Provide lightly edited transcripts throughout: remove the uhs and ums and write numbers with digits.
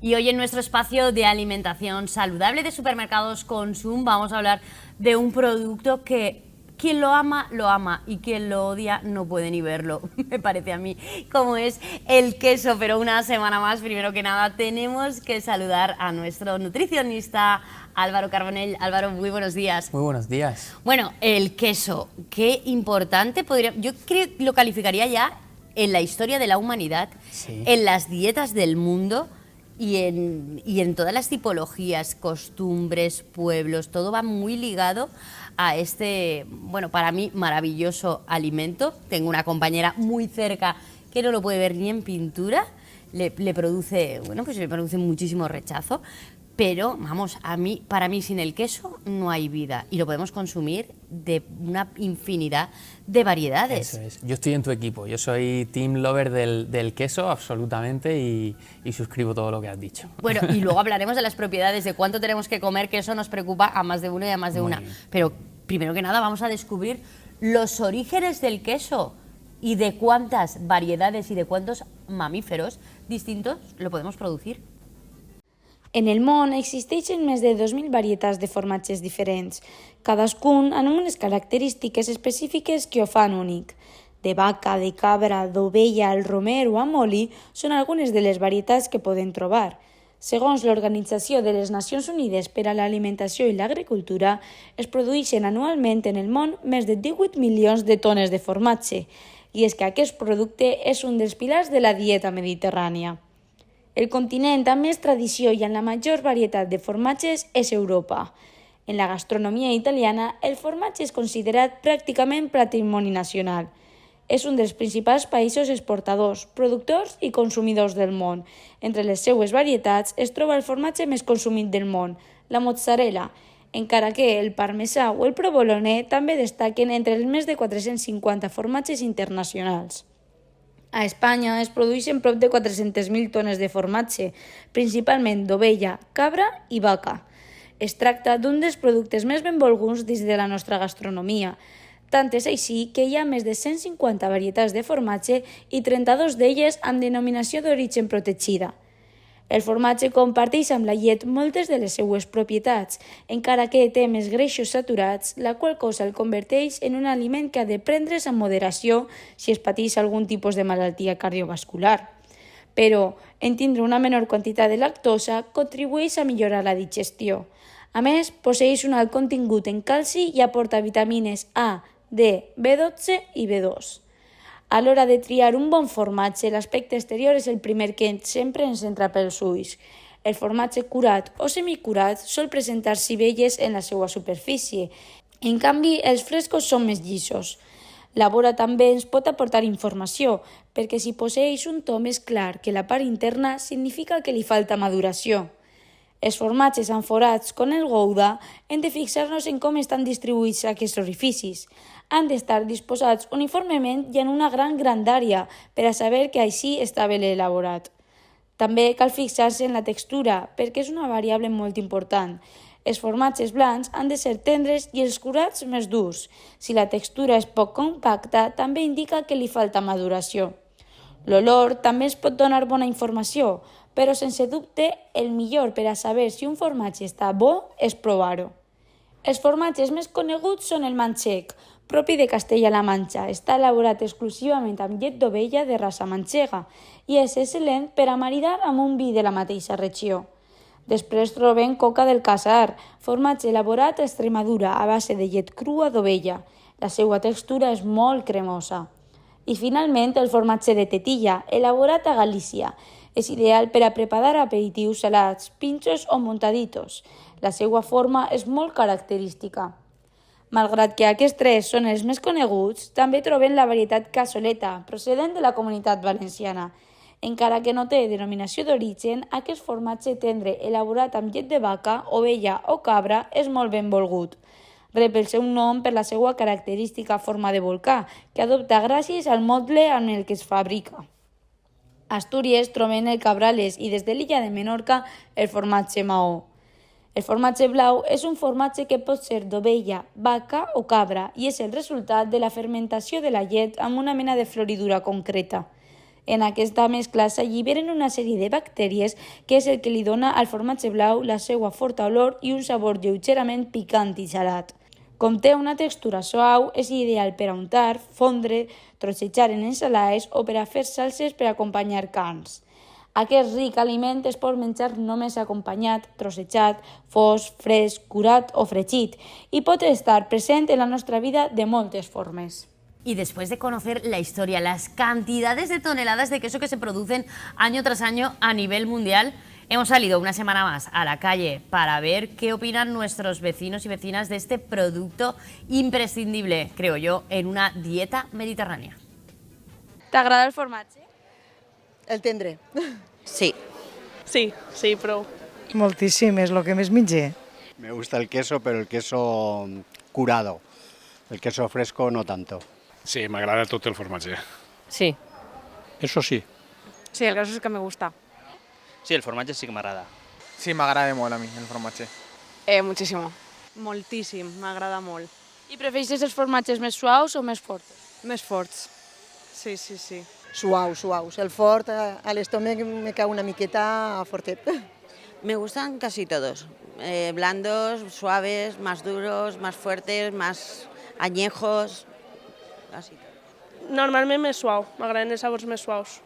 Y hoy en nuestro espacio de alimentación saludable de Supermercados Consum vamos a hablar de un producto que quien lo ama y quien lo odia no puede ni verlo, me parece a mí, como es el queso. Pero una semana más, primero que nada, tenemos que saludar a nuestro nutricionista Álvaro Carbonell. Álvaro, muy buenos días. Muy buenos días. Bueno, el queso, qué importante yo creo que lo calificaría ya en la historia de la humanidad, Sí. en las dietas del mundo y en todas las tipologías, costumbres, pueblos, todo va muy ligado a este, bueno, para mí maravilloso alimento. Tengo una compañera muy cerca que no lo puede ver ni en pintura, le produce muchísimo rechazo. Pero, vamos, para mí sin el queso no hay vida y lo podemos consumir de una infinidad de variedades. Eso es. Yo estoy en tu equipo, yo soy team lover del queso absolutamente y suscribo todo lo que has dicho. Bueno, y luego hablaremos de las propiedades, de cuánto tenemos que comer, que eso nos preocupa a más de uno y a más de una. Pero, primero que nada, vamos a descubrir los orígenes del queso y de cuántas variedades y de cuántos mamíferos distintos lo podemos producir. En el món existeixen més de 2.000 varietats de formatges diferents, cadascun amb unes característiques específiques que ho fan únic. De vaca, de cabra, d'ovella, el romer o amb oli són algunes de les varietats que podem trobar. Segons l'Organització de les Nacions Unides per a l'Alimentació i l'Agricultura, es produeixen anualment en el món més de 18 milions de tones de formatge, i és que aquest producte és un dels pilars de la dieta mediterrània. El continent amb més tradició i amb la major varietat de formatges és Europa. En la gastronomia italiana, el formatge és considerat pràcticament patrimoni nacional. És un dels principals països exportadors, productors i consumidors del món. Entre les seues varietats es troba el formatge més consumit del món, la mozzarella, encara que el parmesà o el provolone també destaquen entre els més de 450 formatges internacionals. A Espanya es produeixen prop de 400.000 tones de formatge, principalment d'ovella, cabra i vaca. Es tracta d'un dels productes més benvolguts dins de la nostra gastronomia. Tant és així que hi ha més de 150 varietats de formatge i 32 d'elles amb denominació d'origen protegida. El formatge comparteix amb la llet moltes de les seues propietats, encara que té més greixos saturats, la qual cosa el converteix en un aliment que ha de prendre's amb moderació si es pateix algun tipus de malaltia cardiovascular. Però, en tindre una menor quantitat de lactosa, contribueix a millorar la digestió. A més, posseeix un alt contingut en calci i aporta vitamines A, D, B12 i B2. A l'hora de triar un bon formatge, l'aspecte exterior és el primer que sempre ens entra pels ulls. El formatge curat o semicurat sol presentar sivelles en la seva superfície. En canvi, els frescos són més llisos. La vora també ens pot aportar informació, perquè si posseeix un to més clar que la part interna, significa que li falta maduració. Els formatges amb forats com el Gouda hem de fixar-nos en com estan distribuïts aquests orificis. Han d'estar disposats uniformement i en una gran grandària per a saber que així està ben elaborat. També cal fixar-se en la textura, perquè és una variable molt important. Els formatges blancs han de ser tendres i els curats més durs. Si la textura és poc compacta, també indica que li falta maduració. L'olor també ens pot donar bona informació, però sense dubte el millor per a saber si un formatge està bo és provar-ho. Els formatges més coneguts són el manxec, propi de Castella-La Manxa. Està elaborat exclusivament amb llet d'ovella de raça manxega i és excel·lent per a maridar amb un vi de la mateixa regió. Després trobem coca del Casar, formatge elaborat a Extremadura a base de llet crua d'ovella. La seva textura és molt cremosa. I finalment el formatge de tetilla, elaborat a Galícia. És ideal per a preparar aperitius salats, pinchos o montaditos. La seva forma és molt característica. Malgrat que aquests tres són els més coneguts, també trobem la varietat cassoleta, procedent de la Comunitat Valenciana. Encara que no té denominació d'origen, aquest formatge tendre elaborat amb llet de vaca, ovella o cabra és molt benvolgut. Rep el seu nom per la seva característica forma de volcà, que adopta gràcies al motle amb el que es fabrica. A Astúries trobem el cabrales i des de l'illa de Menorca el formatge Maó. El formatge blau és un formatge que pot ser d'ovella, vaca o cabra i és el resultat de la fermentació de la llet amb una mena de floridura concreta. En aquesta mescla s'alliberen una sèrie de bactèries que és el que li dona al formatge blau la seva forta olor i un sabor lleugerament picant i salat. Com té una textura suau, és ideal per a untar, fondre, trossejar en ensalades o per a fer salses per acompanyar carns. Aquest ric aliment es pot menjar només acompanyat, trossejat, fos, fresc, curat o fregit i pot estar present en la nostra vida de moltes formes. Y después de conocer la historia, las cantidades de toneladas de queso que se producen año tras año a nivel mundial, hemos salido una semana más a la calle para ver qué opinan nuestros vecinos y vecinas de este producto imprescindible, creo yo, en una dieta mediterránea. T'agrada el formatge? El tendre. Sí. Sí, prou. Moltíssim, és el que més mengé. Me gusta el queso, pero el queso curado. El queso fresco no tanto. Sí, m'agrada tot el formatge. Sí. Eso sí. Sí, el queso és que me gusta. Sí, el formatge sí que m'agrada. Sí, m'agrada molt a mi, el formatge. Muchísimo. Moltíssim, m'agrada molt. I prefereixes els formatges més suaus o més forts? Més forts. Sí. Suaus. El fort a l'estómac me cau una miqueta fortet. Me gustan casi todos. Blandos, suaves, más duros, más fuertes, más añejos. Así. Normalment més suau, m'agraden els sabors més suaus.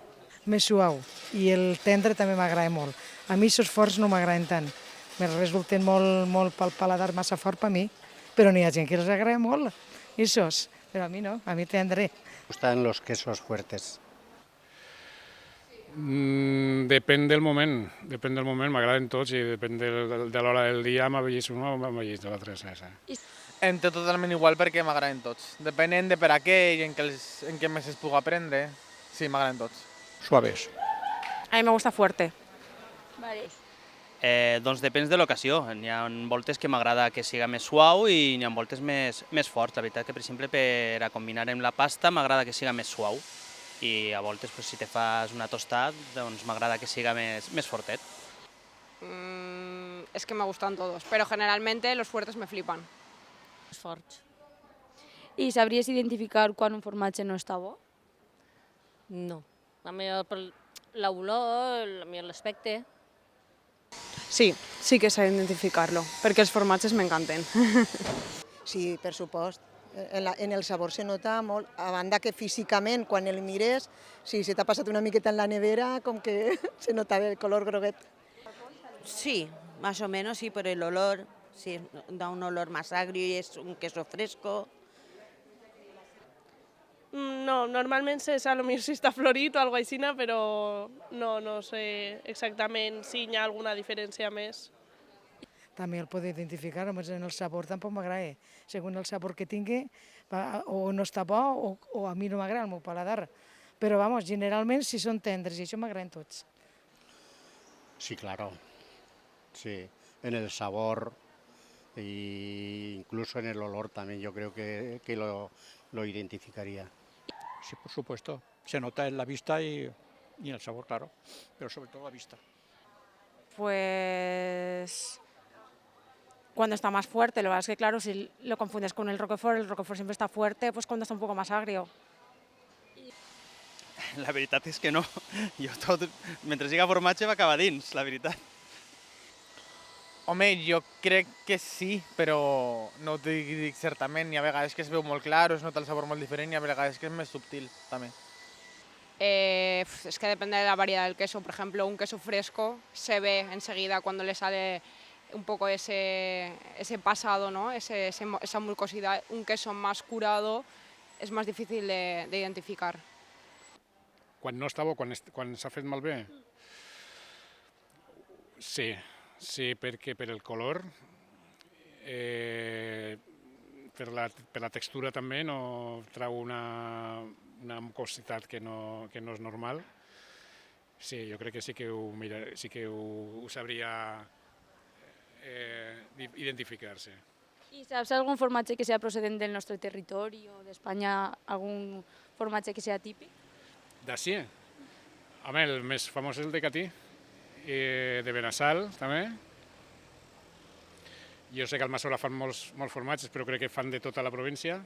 Més suau. I el tendre també m'agrada molt. A mi els forts no m'agraden tant. Me resulten molt pel paladar massa fort per mi. Però n'hi ha gent que els agrada molt. Isos. Però a mi no, a mi tendre. Me gustan los quesos fuertes. Depèn del moment, m'agraden tots i depèn de l'hora del dia, m'avellis un o m'avellis l'altre. Em té totalment igual perquè m'agraden tots. Depenent de per a què i en què més es pugui aprendre, sí, m'agraden tots. Suaves. A mi me gusta fuerte. Doncs depèn de l'ocasió. N'hi ha voltes que m'agrada que siga més suau i n'hi ha voltes més fort. La veritat que, per exemple, per a combinar amb la pasta m'agrada que siga més suau. I a voltes, si te fas una tostada, doncs m'agrada que siga més fortet. Es que me gustan todos, pero generalmente los fuertes me flipan. Els forts. I sabries identificar quan un formatge no està bo? No. A mi l'olor, l'aspecte. Sí que sé identificar-lo, perquè els formatges m'encanten. Sí, per supost. En el sabor se nota molt, a banda que físicament, quan el mires, si se t'ha passat una miqueta en la nevera, com que se nota el color groguet. Sí, más o menos, sí, por el olor. Sí, da un olor más agrio y es un queso fresco. No, normalment sé potser si està florit o alguna cosa així, però no sé exactament si hi ha alguna diferència més. També el puc identificar, només en el sabor tampoc m'agrada. Segons el sabor que tingui, o no està bo o a mi no m'agrada el meu paladar. Però, vamos, generalment si són tendres i això m'agraden tots. Sí, claro. Sí, en el sabor e incluso en el olor también yo creo que lo identificaría. Sí, por supuesto. Se nota en la vista y en el sabor, claro, pero sobre todo la vista. Pues cuando está más fuerte, lo verdad es que claro, si lo confundes con el Roquefort siempre está fuerte, pues cuando está un poco más agrio. La veritat és que no. Jo tot, mentre siga formatge va acabar dins, la veritat. Home, jo crec que sí, però no t'ho dic certament. Hi ha vegades que es veu molt clar o es nota el sabor molt diferent i hi ha vegades que és més subtil, també. Es que depende de la variedad del queso. Por ejemplo, un queso fresco se ve enseguida cuando le sale un poco ese pasado, ¿no? Esa mucosidad. Un queso más curado es más difícil de identificar. Quan no està bo, quan s'ha fet malbé? Sí, perquè per el color, per la textura també, no trau una mucositat que no és normal. Sí, jo crec que sí que ho sabria identificar-se. I saps algun formatge que sigui procedent del nostre territori o d'Espanya, algun formatge que sigui típic? D'ací? Home, el més famós és el de Catí, de Benassal també. Jo sé que al Almassora fan molts formatges, però crec que fan de tota la província.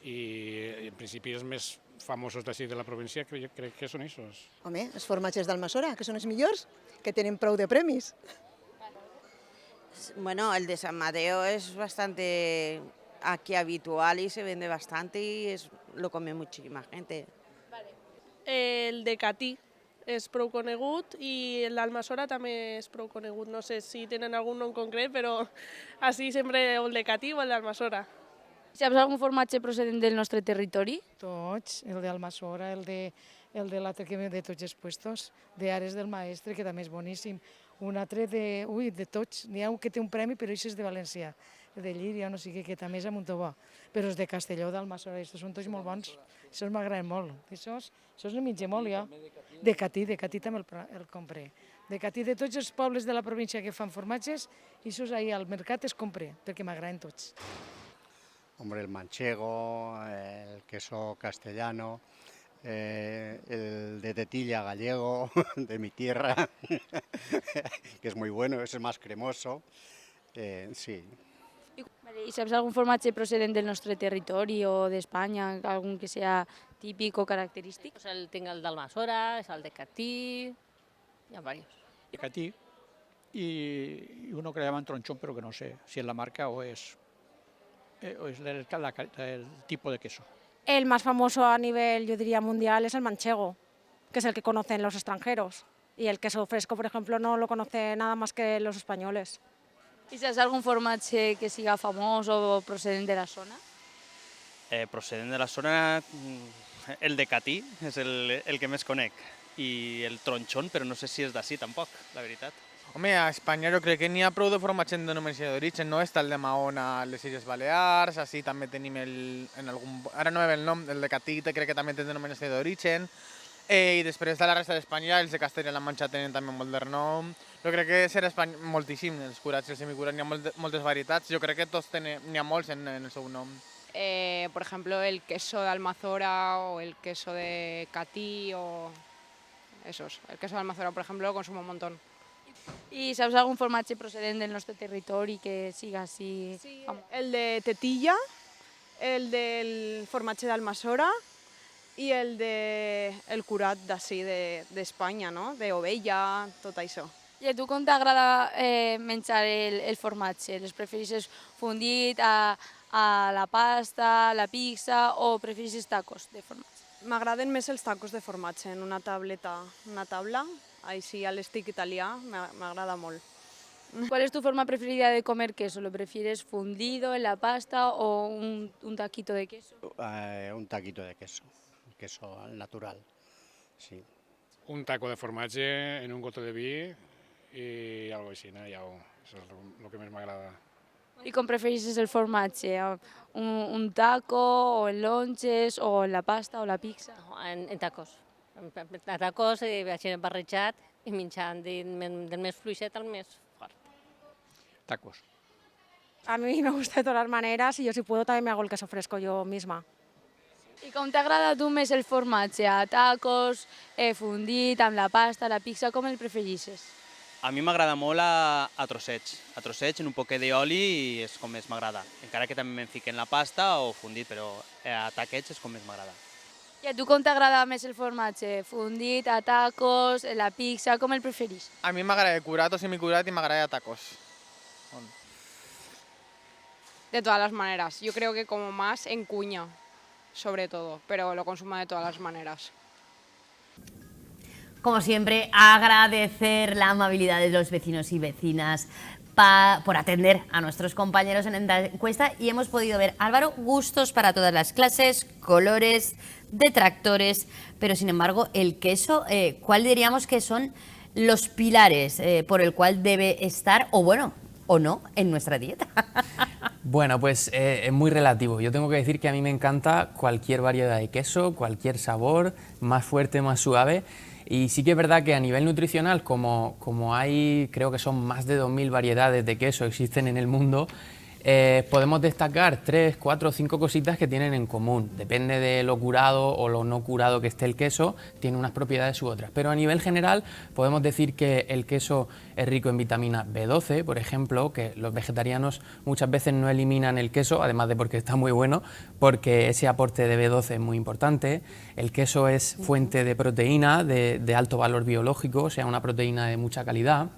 I en principi és més famosos d'ací de la província crec que són aquests. Home, els formatges d'Almassora, que són els millors, que tenen prou de premis. Bueno, el de San Mateo es bastante aquí habitual y se vende bastante y lo come muchísima gente. El de Catí és prou conegut i l'Almassora també és prou conegut. No sé si tenen algun nom concret, però així sempre el de Catí o el d'Almassora. Saps algun formatge procedent del nostre territori? Tots, el d'Almassora, el de l'altre que de tots els puestos, de Ares del Maestre, que també és boníssim. Un altre de tots. N'hi ha un que té un premi, però això és de València. De Llíria, no sé què, que també és a Montauba. Però els de Castelló, d'Almassora, aquests són tots molt bons. Això m'agraden molt. Això els menjo molt, jo. De Catí també el compré. De Catí, de tots els pobles de la província que fan formatges, això ahir al mercat es compré, perquè m'agraden tots. Hombre, el manchego, el queso castellano, el de tetilla gallego, de mi tierra, que es muy bueno, ese es más cremoso, sí. I saps algun formatge procedent del nostre territori o d'Espanya, algun que sea típic o característic? Tinc el d'Almassora, és el de Catí, hi ha diversos. De Catí, y uno que le llaman tronchón, pero que no sé si es la marca o es el tipo de queso. El más famoso a nivel, yo diría, mundial es el manchego, que es el que conocen los extranjeros. Y el queso fresco, por ejemplo, no lo conoce nada más que los españoles. I saps algun formatge que siga famós o procedent de la zona? Procedent de la zona, el de Catí és el que més conec. I el tronchón, però no sé si és d'ací tampoc, la veritat. Home, a Espanya jo crec que n'hi ha prou de formatge en denominació d'origen, no? Està el de Mahona a les Illes Balears, així també tenim ara no me ve el nom, el de Catí crec que també té denominació d'origen, i després de la resta d'Espanya, els de Castella-La Manxa tenen també molt de renom. Jo crec que serà moltíssim, els curats i els semicurats, n'hi ha moltes varietats, jo crec que tots n'hi ha molts en el seu nom. Por ejemplo, el queso de Almazora o el queso de Catí o esos. El queso de Almazora, por ejemplo, lo consumo un montón. I saps algun formatge procedent del nostre territori que siga així? Sí, el de Tetilla, el del formatge d'Almassora i el del curat d'ací d'Espanya, no? D'ovella, tot això. I a tu com t'agrada menjar el formatge? Les prefereixes fundit, a la pasta, a la pizza o prefereixes tacos de formatge? M'agraden més els tacos de formatge en una taula, així a l'estic italià, m'agrada molt. ¿Cuál es tu forma preferida de comer queso? ¿Lo prefieres fundido en la pasta o un taquito de queso? Un taquito de queso natural, sí. Un taco de formatge en un goto de vi i algo així, ja això és el que més m'agrada. I com prefereixes el formatge? Un taco o en lonches o en la pasta o la pizza? En tacos. A tacos, així barrejat i menjant del més fluixet al més fort. Tacos. A mí me gusta de todas las maneras y yo si puedo también me hago el queso fresco yo misma. I com t'agrada a tu més el formatge? A tacos, fundit, amb la pasta, la pizza, com el prefereixes? A mi m'agrada molt a trossets en un poquet d'oli i és com més m'agrada. Encara que també me'n fiquen en la pasta o fundit, però a taquets és com més m'agrada. I a tu com t'agrada més el formatge? Fundit, a tacos, la pizza, com el preferís? A mi m'agrada curat o semicurat i m'agrada tacos. De todas las maneras. Yo creo que como más en cuña, sobre todo, pero lo consumo de todas las maneras. Como siempre, agradecer la amabilidad de los vecinos y vecinas por atender a nuestros compañeros en esta encuesta y hemos podido ver, Álvaro, gustos para todas las clases, colores, detractores, pero sin embargo el queso, ¿cuál diríamos que son los pilares por el cual debe estar o bueno, o no en nuestra dieta? Bueno, pues es muy relativo. Yo tengo que decir que a mí me encanta cualquier variedad de queso, cualquier sabor, más fuerte, más suave. Y sí que es verdad que a nivel nutricional, como hay, creo que son más de 2000 variedades de queso existen en el mundo, podemos destacar 3, 4 o 5 cositas que tienen en común. Depende de lo curado o lo no curado que esté el queso, tiene unas propiedades u otras. Pero a nivel general podemos decir que el queso es rico en vitamina B12, por ejemplo, que los vegetarianos muchas veces no eliminan el queso, además de porque está muy bueno, porque ese aporte de B12 es muy importante. El queso es fuente de proteína de alto valor biológico, o sea, una proteína de mucha calidad.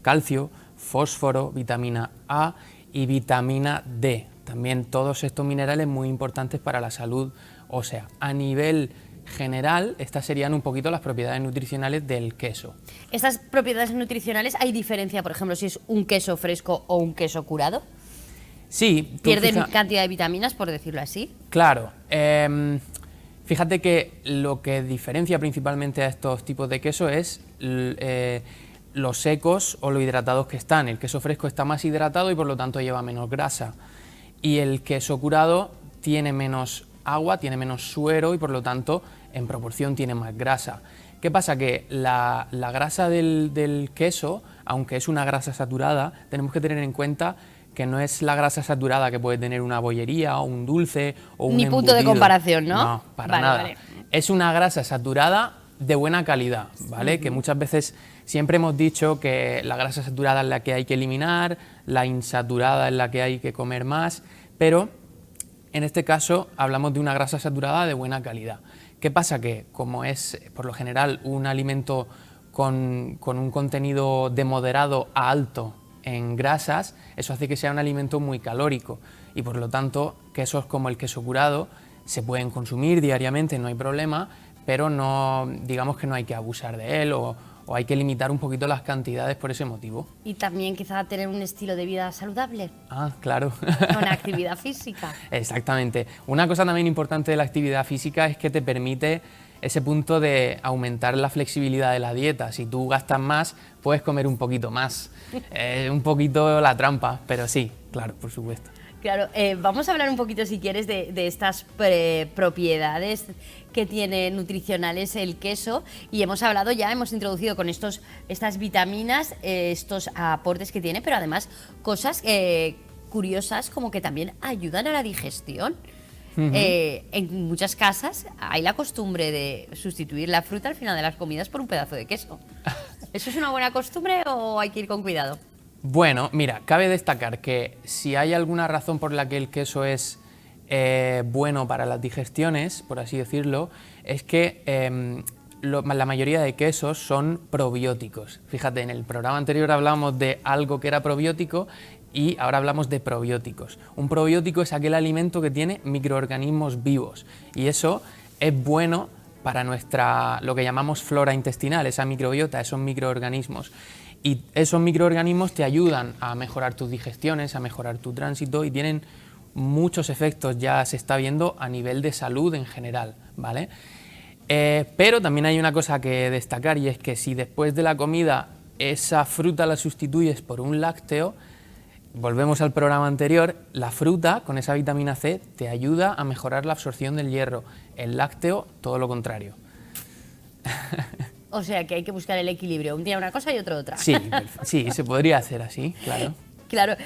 Calcio, fósforo, vitamina A y vitamina D. También todos estos minerales muy importantes para la salud ósea. A nivel general, estas serían un poquito las propiedades nutricionales del queso. ¿Estas propiedades nutricionales hay diferencia, por ejemplo, si es un queso fresco o un queso curado? Sí. ¿Pierden cantidad de vitaminas, por decirlo así? Claro. Fíjate que lo que diferencia principalmente a estos tipos de queso es los secos o lo hidratados que están. El queso fresco está más hidratado y por lo tanto lleva menos grasa. Y el queso curado tiene menos agua, tiene menos suero y por lo tanto en proporción tiene más grasa. ¿Qué pasa? Que la grasa del queso, aunque es una grasa saturada, tenemos que tener en cuenta que no es la grasa saturada que puede tener una bollería o un dulce o un Ni punto de embutido. comparación, ¿no? No, para nada. Vale. Es una grasa saturada de buena calidad, ¿vale? Que muchas veces siempre hemos dicho que la grasa saturada es la que hay que eliminar, la insaturada es la que hay que comer más, pero en este caso hablamos de una grasa saturada de buena calidad. ¿Qué pasa? Que como es por lo general un alimento con un contenido de moderado a alto en grasas, eso hace que sea un alimento muy calórico y por lo tanto quesos como el queso curado se pueden consumir diariamente, no hay problema, pero no, digamos que no hay que abusar de él o hay que limitar un poquito las cantidades por ese motivo. Y también quizá tener un estilo de vida saludable. Ah, claro. Con actividad física. Exactamente. Una cosa también importante de la actividad física es que te permite ese punto de aumentar la flexibilidad de la dieta. Si tú gastas más, puedes comer un poquito más. Un poquito la trampa, pero sí, claro, por supuesto. Claro, vamos a hablar un poquito, si quieres, de estas propiedades que tiene nutricionales el queso, y hemos introducido con estas vitaminas, estos aportes que tiene, pero además cosas curiosas como que también ayudan a la digestión. En muchas casas hay la costumbre de sustituir la fruta al final de las comidas por un pedazo de queso. ¿Eso es una buena costumbre o hay que ir con cuidado? Bueno, mira, cabe destacar que si hay alguna razón por la que el queso es bueno para las digestiones, por así decirlo, es que la mayoría de quesos son probióticos. Fíjate, en el programa anterior hablamos de algo que era probiótico y ahora hablamos de probióticos. Un probiótico es aquel alimento que tiene microorganismos vivos y eso es bueno para lo que llamamos flora intestinal, esa microbiota, esos microorganismos. Y esos microorganismos te ayudan a mejorar tus digestiones, a mejorar tu tránsito y tienen muchos efectos, ya se está viendo a nivel de salud en general, ¿vale? Pero también hay una cosa que destacar y es que si después de la comida esa fruta la sustituyes por un lácteo, volvemos al programa anterior, la fruta con esa vitamina C te ayuda a mejorar la absorción del hierro, el lácteo todo lo contrario. O sea que hay que buscar el equilibrio, un día una cosa y otro otra. Sí, sí, se podría hacer así, claro. Claro,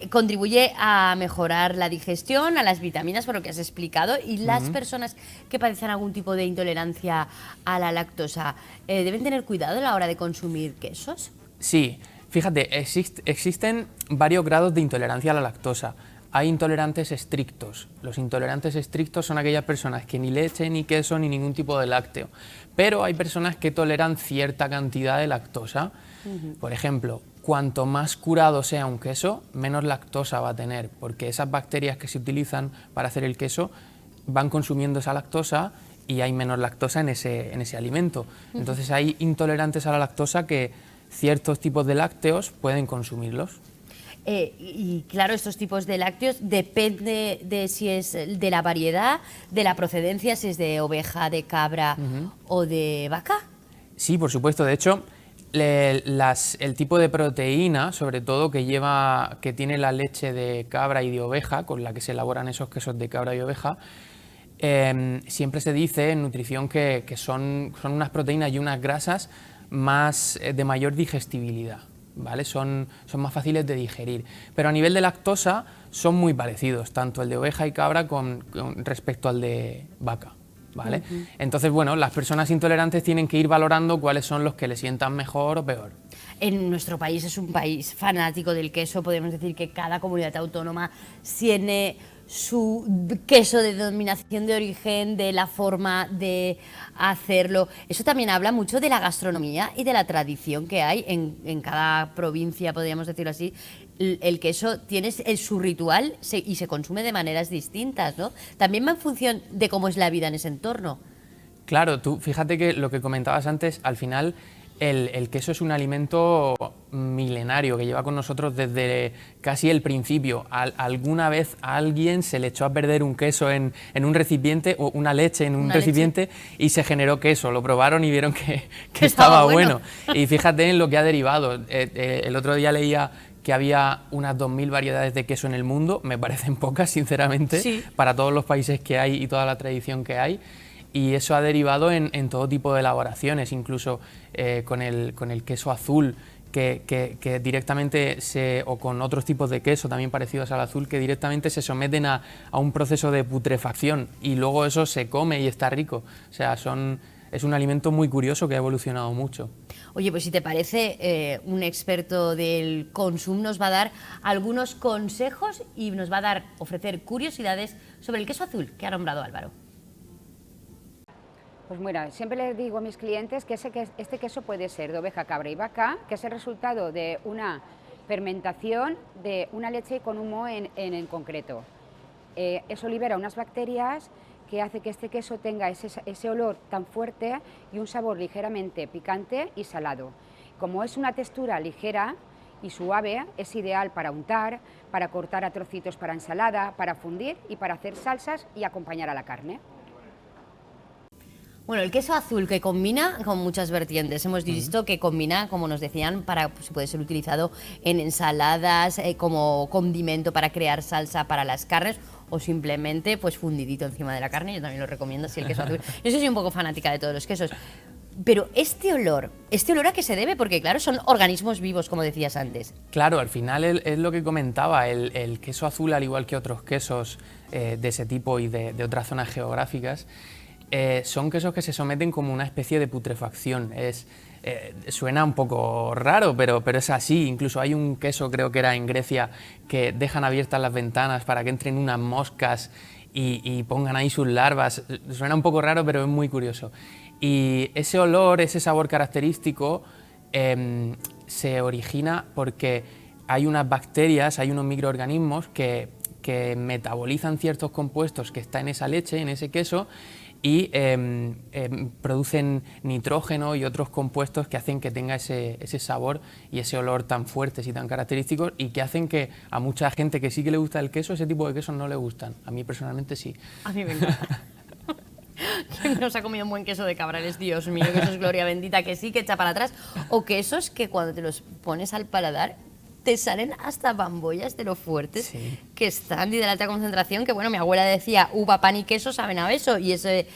contribuye a mejorar la digestión, a las vitaminas, por lo que has explicado, y las personas que padecen algún tipo de intolerancia a la lactosa, ¿deben tener cuidado a la hora de consumir quesos? Sí, fíjate, existen varios grados de intolerancia a la lactosa. Hay intolerantes estrictos. Los intolerantes estrictos son aquellas personas que ni leche, ni queso, ni ningún tipo de lácteo. Pero hay personas que toleran cierta cantidad de lactosa. Por ejemplo, cuanto más curado sea un queso, menos lactosa va a tener, porque esas bacterias que se utilizan para hacer el queso van consumiendo esa lactosa y hay menos lactosa en ese alimento. Entonces hay intolerantes a la lactosa que ciertos tipos de lácteos pueden consumirlos. Y claro, estos tipos de lácteos depende de si es de la variedad, de la procedencia, si es de oveja, de cabra o de vaca. Sí, por supuesto. De hecho, el tipo de proteína, sobre todo que tiene la leche de cabra y de oveja, con la que se elaboran esos quesos de cabra y oveja, siempre se dice en nutrición que son unas proteínas y unas grasas de mayor digestibilidad, ¿vale? Son más fáciles de digerir. Pero a nivel de lactosa son muy parecidos, tanto el de oveja y cabra con respecto al de vaca, ¿vale? Entonces, bueno, las personas intolerantes tienen que ir valorando cuáles son los que les sientan mejor o peor. En nuestro país es un país fanático del queso, podemos decir que cada comunidad autónoma tiene su queso de denominación de origen, de la forma de hacerlo. Eso también habla mucho de la gastronomía y de la tradición que hay en cada provincia, podríamos decirlo así. El queso tiene su ritual y se consume de maneras distintas, ¿no? También va en función de cómo es la vida en ese entorno. Claro, tú fíjate que lo que comentabas antes, al final el queso es un alimento milenario que lleva con nosotros desde casi el principio. Alguna vez a alguien se le echó a perder un queso en un recipiente o una leche en un recipiente y se generó queso. Lo probaron y vieron que estaba bueno. Y fíjate en lo que ha derivado. El otro día leía que había unas 2000 variedades de queso en el mundo. Me parecen pocas, sinceramente, para todos los países que hay y toda la tradición que hay. Y eso ha derivado en todo tipo de elaboraciones, incluso con el queso azul, que directamente o con otros tipos de queso también parecidos al azul, que directamente se someten a un proceso de putrefacción y luego eso se come y está rico. O sea, es un alimento muy curioso que ha evolucionado mucho. Oye, pues si te parece, un experto del consumo nos va a dar algunos consejos y nos va a ofrecer curiosidades sobre el queso azul que ha nombrado Álvaro. Pues mira, siempre les digo a mis clientes que este queso puede ser de oveja, cabra y vaca, que es el resultado de una fermentación de una leche con humo en concreto. Eso libera unas bacterias que hace que este queso tenga ese olor tan fuerte y un sabor ligeramente picante y salado. Como es una textura ligera y suave, es ideal para untar, para cortar a trocitos para ensalada, para fundir y para hacer salsas y acompañar a la carne. Bueno, el queso azul que combina con muchas vertientes. Hemos visto que combina, como nos decían, pues, puede ser utilizado en ensaladas, como condimento para crear salsa para las carnes o simplemente pues fundidito encima de la carne. Yo también lo recomiendo, si el queso azul. Yo soy un poco fanática de todos los quesos. Pero ¿este olor a qué se debe? Porque claro, son organismos vivos, como decías antes. Claro, al final es lo que comentaba, el queso azul, al igual que otros quesos de ese tipo y de otras zonas geográficas, son quesos que se someten como una especie de putrefacción. Suena un poco raro, pero es así. Incluso hay un queso, creo que era en Grecia, que dejan abiertas las ventanas para que entren unas moscas y pongan ahí sus larvas. Suena un poco raro, pero es muy curioso. Y ese olor, ese sabor característico, se origina porque hay unas bacterias, hay unos microorganismos que metabolizan ciertos compuestos que están en esa leche, en ese queso, y producen nitrógeno y otros compuestos que hacen que tenga ese sabor y ese olor tan fuertes y tan característicos, y que hacen que a mucha gente que sí que le gusta el queso, ese tipo de quesos no le gustan. A mí personalmente sí. A mí me encanta. ¿Quién nos ha comido un buen queso de cabrales? Dios mío, que eso es gloria bendita, que sí, que echa para atrás. O quesos que cuando te los pones al paladar te salen hasta bambollas de lo fuertes que están y de la alta concentración, que bueno, mi abuela decía, uva, pan y queso saben a beso, y ese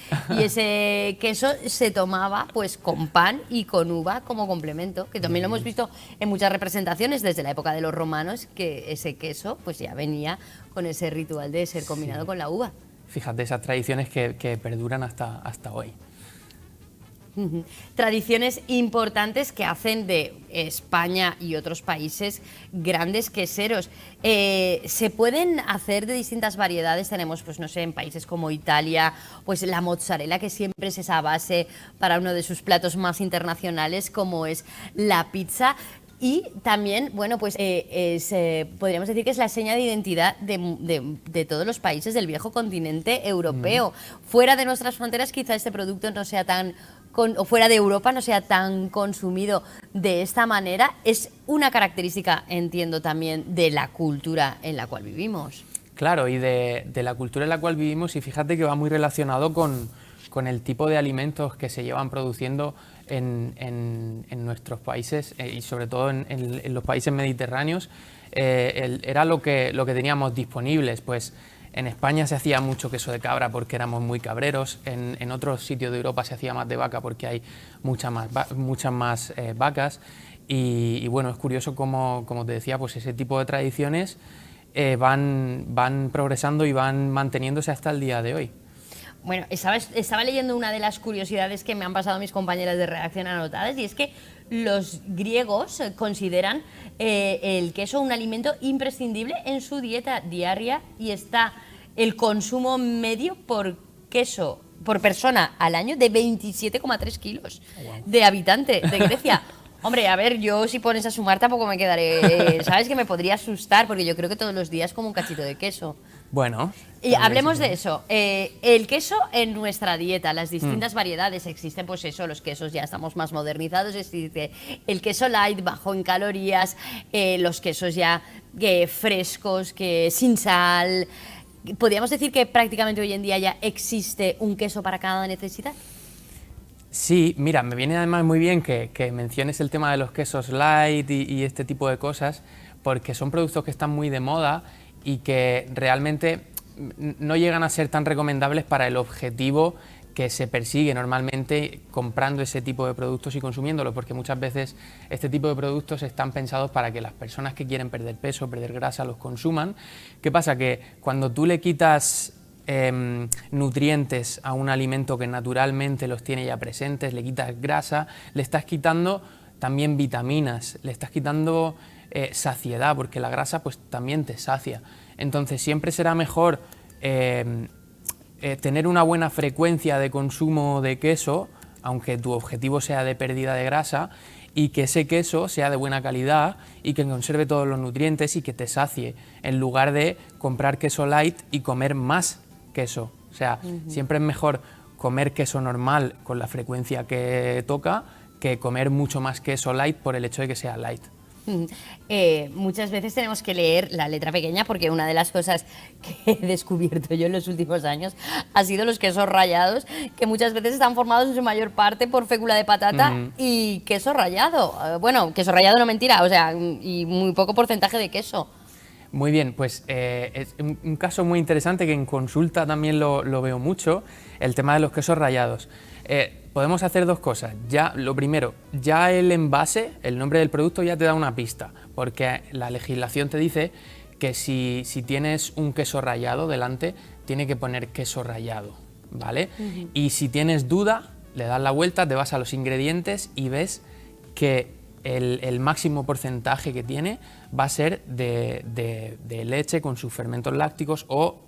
queso se tomaba pues con pan y con uva como complemento, que también lo hemos visto en muchas representaciones desde la época de los romanos, que ese queso pues ya venía con ese ritual de ser combinado con la uva. Fíjate, esas tradiciones que perduran hasta hoy. Tradiciones importantes que hacen de España y otros países grandes queseros. Se pueden hacer de distintas variedades. Tenemos, pues no sé, en países como Italia, pues la mozzarella, que siempre es esa base para uno de sus platos más internacionales, como es la pizza. Y también, bueno, pues podríamos decir que es la seña de identidad de todos los países del viejo continente europeo. Fuera de nuestras fronteras quizá este producto no sea tan, o fuera de Europa no sea tan consumido de esta manera. Es una característica, entiendo, también de la cultura en la cual vivimos. Claro, y de la cultura en la cual vivimos, y fíjate que va muy relacionado con el tipo de alimentos que se llevan produciendo en nuestros países y sobre todo en los países mediterráneos. Era lo que teníamos disponibles. Pues en España se hacía mucho queso de cabra porque éramos muy cabreros, en otros sitios de Europa se hacía más de vaca porque hay muchas más vacas, y bueno, es curioso como te decía, pues ese tipo de tradiciones van progresando y van manteniéndose hasta el día de hoy. Bueno, estaba leyendo una de las curiosidades que me han pasado mis compañeras de redacción anotadas, y es que los griegos consideran el queso un alimento imprescindible en su dieta diaria, y está el consumo medio por queso por persona al año de 27,3 kilos de habitante de Grecia. Hombre, a ver, yo si pones a sumar tampoco me quedaré, ¿sabes? Que me podría asustar, porque yo creo que todos los días como un cachito de queso. Bueno. Y hablemos de eso, el queso en nuestra dieta, las distintas variedades, existen pues eso, los quesos ya estamos más modernizados, existe el queso light, bajo en calorías, los quesos ya frescos, que sin sal. ¿Podríamos decir que prácticamente hoy en día ya existe un queso para cada necesidad? Sí, mira, me viene además muy bien que menciones el tema de los quesos light y este tipo de cosas, porque son productos que están muy de moda y que realmente no llegan a ser tan recomendables para el objetivo que se persigue normalmente comprando ese tipo de productos y consumiéndolos, porque muchas veces este tipo de productos están pensados para que las personas que quieren perder peso, perder grasa, los consuman. ¿Qué pasa? Que cuando tú le quitas nutrientes a un alimento que naturalmente los tiene ya presentes, le quitas grasa, le estás quitando también vitaminas, le estás quitando saciedad, porque la grasa pues también te sacia. Entonces siempre será mejor tener una buena frecuencia de consumo de queso, aunque tu objetivo sea de pérdida de grasa, y que ese queso sea de buena calidad y que conserve todos los nutrientes y que te sacie, en lugar de comprar queso light y comer más queso. O sea, siempre es mejor comer queso normal con la frecuencia que toca que comer mucho más queso light por el hecho de que sea light. Muchas veces tenemos que leer la letra pequeña, porque una de las cosas que he descubierto yo en los últimos años ha sido los quesos rallados, que muchas veces están formados en su mayor parte por fécula de patata y queso rallado. Bueno, queso rallado no, mentira, o sea, y muy poco porcentaje de queso. Muy bien, pues es un caso muy interesante que en consulta también lo veo mucho, el tema de los quesos rallados. Podemos hacer dos cosas. Ya, lo primero, ya el envase, el nombre del producto ya te da una pista, porque la legislación te dice que si tienes un queso rallado delante, tiene que poner queso rallado, ¿vale? Y si tienes duda, le das la vuelta, te vas a los ingredientes y ves que el máximo porcentaje que tiene va a ser de leche con sus fermentos lácticos, o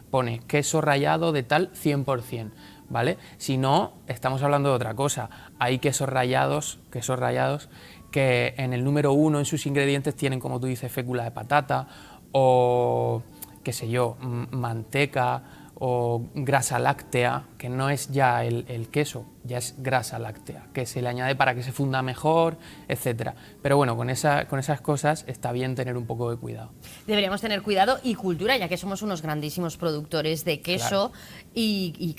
pone queso rallado de tal 100%, ¿vale? Si no, estamos hablando de otra cosa. Hay quesos rallados que en el número 1 en sus ingredientes tienen, como tú dices, fécula de patata o, qué sé yo, manteca o grasa láctea, que no es ya el queso, ya es grasa láctea, que se le añade para que se funda mejor, etc. Pero bueno, con esas cosas está bien tener un poco de cuidado. Deberíamos tener cuidado y cultura, ya que somos unos grandísimos productores de queso, claro. y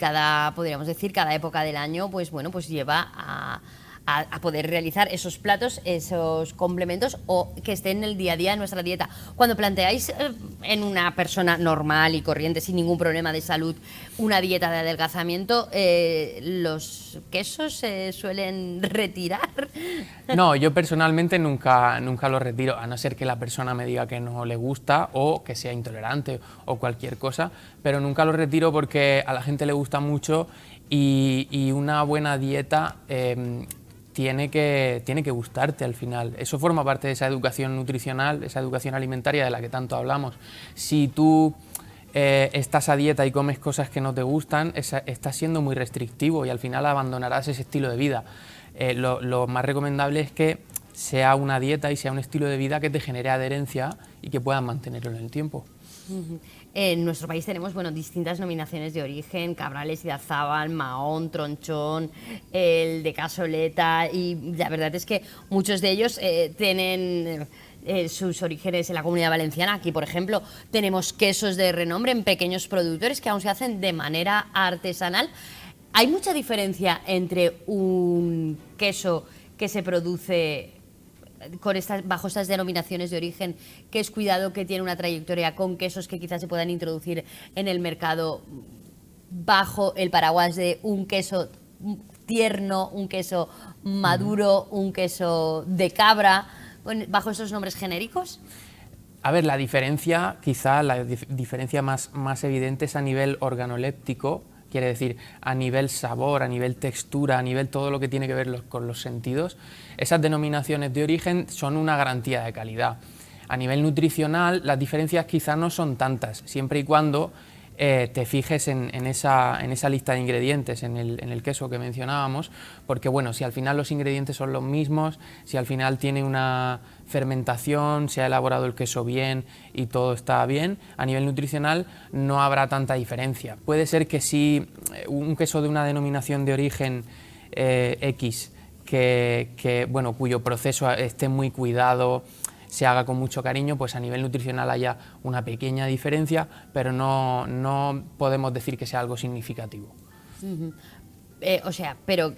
podríamos decir, cada época del año, pues bueno, pues lleva a poder realizar esos platos, esos complementos, o que estén en el día a día de nuestra dieta. Cuando planteáis en una persona normal y corriente, sin ningún problema de salud, una dieta de adelgazamiento, ¿los quesos se suelen retirar? No, yo personalmente nunca los retiro, a no ser que la persona me diga que no le gusta o que sea intolerante o cualquier cosa, pero nunca los retiro porque a la gente le gusta mucho y una buena dieta tiene que gustarte al final. Eso forma parte de esa educación nutricional, esa educación alimentaria de la que tanto hablamos. Si tú estás a dieta y comes cosas que no te gustan, estás siendo muy restrictivo y al final abandonarás ese estilo de vida. Lo más recomendable es que sea una dieta y sea un estilo de vida que te genere adherencia y que puedas mantenerlo en el tiempo. En nuestro país tenemos distintas denominaciones de origen: Cabrales, Idiazábal, Mahón, Tronchón, el de Casoleta, y la verdad es que muchos de ellos tienen sus orígenes en la Comunidad Valenciana. Aquí, por ejemplo, tenemos quesos de renombre en pequeños productores que aún se hacen de manera artesanal. ¿Hay mucha diferencia entre un queso que se produce bajo estas denominaciones de origen, que es cuidado, que tiene una trayectoria, con quesos que quizás se puedan introducir en el mercado bajo el paraguas de un queso tierno, un queso maduro, un queso de cabra, bajo esos nombres genéricos? A ver, la diferencia, quizá la diferencia más evidente es a nivel organoléptico, quiere decir a nivel sabor, a nivel textura, a nivel todo lo que tiene que ver con los sentidos. Esas denominaciones de origen son una garantía de calidad. A nivel nutricional, las diferencias quizá no son tantas, siempre y cuando te fijes en esa lista de ingredientes, en el queso que mencionábamos, porque bueno, si al final los ingredientes son los mismos, si al final tiene una fermentación, se ha elaborado el queso bien y todo está bien, a nivel nutricional no habrá tanta diferencia. Puede ser que si un queso de una denominación de origen X, bueno, cuyo proceso esté muy cuidado, se haga con mucho cariño, pues a nivel nutricional haya una pequeña diferencia, pero no podemos decir que sea algo significativo. Pero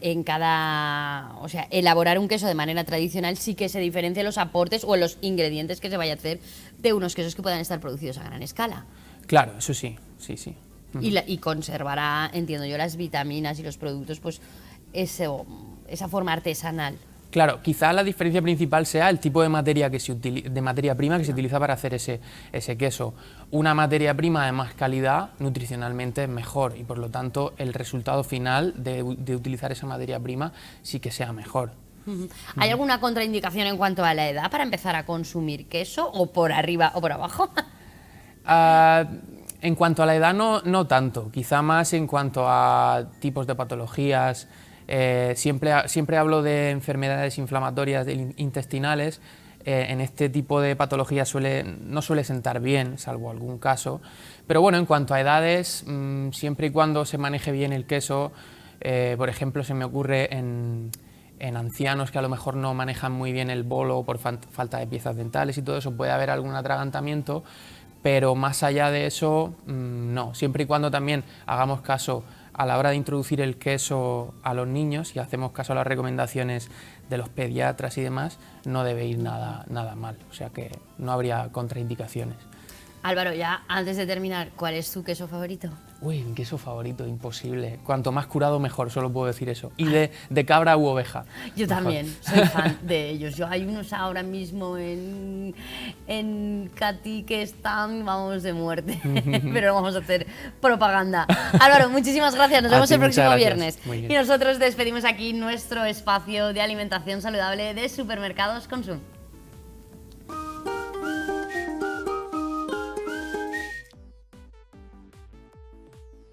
elaborar un queso de manera tradicional sí que se diferencia los aportes o los ingredientes que se vaya a hacer de unos quesos que puedan estar producidos a gran escala. Claro, eso sí, sí. Y conservará, entiendo yo, las vitaminas y los productos, pues esa forma artesanal. Claro, quizá la diferencia principal sea el tipo de materia prima que se utiliza para hacer ese queso. Una materia prima de más calidad, nutricionalmente es mejor, y por lo tanto el resultado final de utilizar esa materia prima sí que sea mejor. ¿Hay alguna contraindicación en cuanto a la edad para empezar a consumir queso, o por arriba o por abajo? En cuanto a la edad no tanto, quizá más en cuanto a tipos de patologías. Siempre hablo de enfermedades inflamatorias intestinales. En este tipo de patologías no suele sentar bien, salvo algún caso. Pero bueno, en cuanto a edades, siempre y cuando se maneje bien el queso, por ejemplo, se me ocurre en ancianos que a lo mejor no manejan muy bien el bolo por falta de piezas dentales y todo eso, puede haber algún atragantamiento, pero más allá de eso, no. Siempre y cuando también hagamos caso a la hora de introducir el queso a los niños y hacemos caso a las recomendaciones de los pediatras y demás, no debe ir nada mal, o sea que no habría contraindicaciones. Álvaro, ya antes de terminar, ¿cuál es tu queso favorito? Uy, mi queso favorito, imposible. Cuanto más curado mejor, solo puedo decir eso. Y de cabra u oveja. Yo también soy fan de ellos. Hay unos ahora mismo en Catí que están, vamos, de muerte. Pero no vamos a hacer propaganda. Álvaro, muchísimas gracias. Nos vemos el próximo viernes. Y nosotros despedimos aquí nuestro espacio de alimentación saludable de Supermercados Consum.